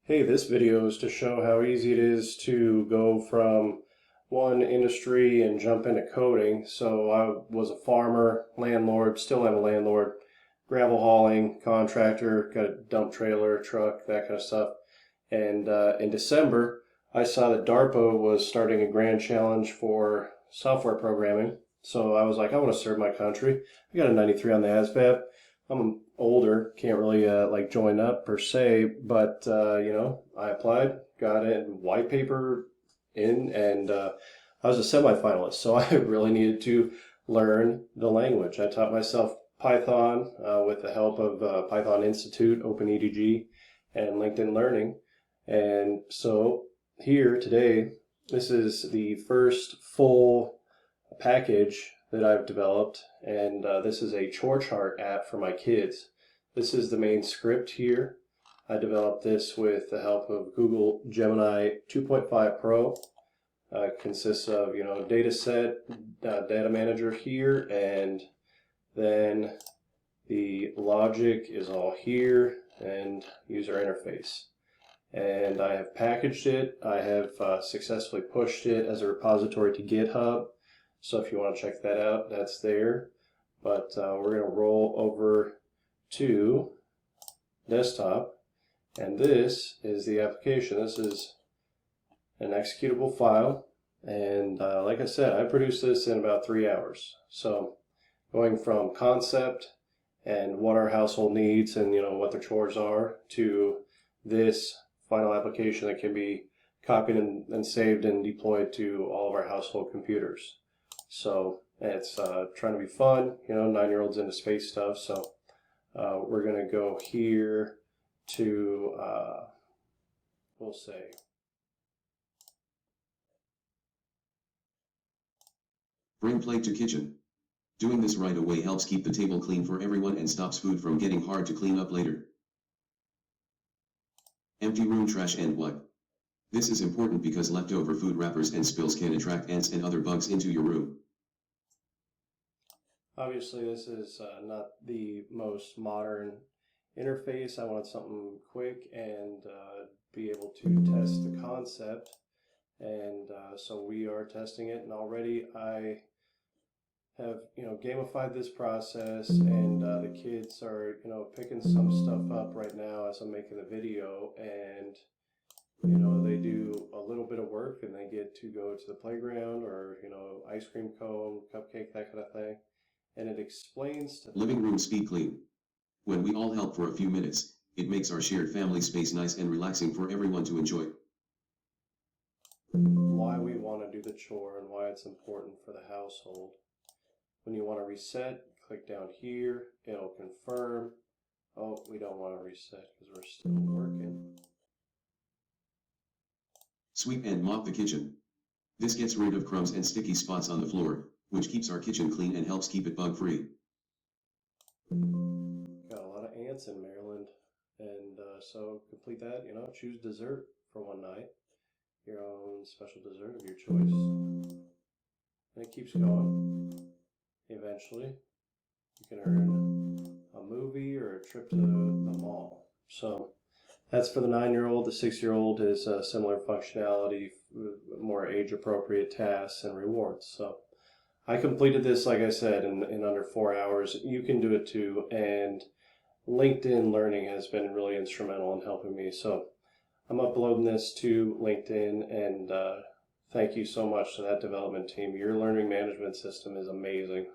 Hey, this video is to show how easy it is to go from one industry and jump into coding. So I was a farmer, landlord, still am a landlord, gravel hauling, contractor, got a dump trailer, truck, that kind of stuff. And in December, I saw that DARPA was starting a grand challenge for software programming. So I was like, I want to serve my country. I got a 93 on the ASVAB. I'm older, can't really like join up per se, but I applied, got it, white paper in, and I was a semifinalist. So I really needed to learn the language. I taught myself Python with the help of Python Institute, OpenEDG, and LinkedIn Learning. And so here today, this is the first full package that I've developed, and this is a Chore Chart app for my kids. This is the main script here. I developed this with the help of Google Gemini 2.5 Pro. Consists of, data set, data manager here, and then the logic is all here, and user interface. And I have packaged it. I have successfully pushed it as a repository to GitHub. So if you want to check that out, that's there. But we're going to roll over to desktop. And this is the application. This is an executable file. And like I said, I produced this in about 3 hours. So going from concept and what our household needs and what their chores are to this final application that can be copied and saved and deployed to all of our household computers. So it's trying to be fun, 9-year-olds into space stuff. So we're going to go here to, we'll say, bring plate to kitchen. Doing this right away helps keep the table clean for everyone and stops food from getting hard to clean up later. Empty room trash and wipe. This is important because leftover food wrappers and spills can attract ants and other bugs into your room. Obviously, this is not the most modern interface. I wanted something quick and be able to test the concept. And so we are testing it, and already I have gamified this process, and the kids are picking some stuff up right now as I'm making the video, and they do a little bit of work and they get to go to the playground or ice cream cone, cupcake, that kind of thing. And it explains to living room speed clean. When we all help for a few minutes, it makes our shared family space nice and relaxing for everyone to enjoy. Why we want to do the chore and why it's important for the household. When you want to reset, click down here, it'll confirm. Oh, we don't want to reset because we're still working. Sweep and mop the kitchen. This gets rid of crumbs and sticky spots on the floor, which keeps our kitchen clean and helps keep it bug-free. Got a lot of ants in Maryland, and so complete that, choose dessert for one night, your own special dessert of your choice, and it keeps going. Eventually, you can earn a movie or a trip to the mall. So that's for the 9-year-old. The 6-year-old is a similar functionality, more age-appropriate tasks and rewards. So I completed this, like I said, in under 4 hours. You can do it too, and LinkedIn Learning has been really instrumental in helping me. So I'm uploading this to LinkedIn, and thank you so much to that development team. Your learning management system is amazing.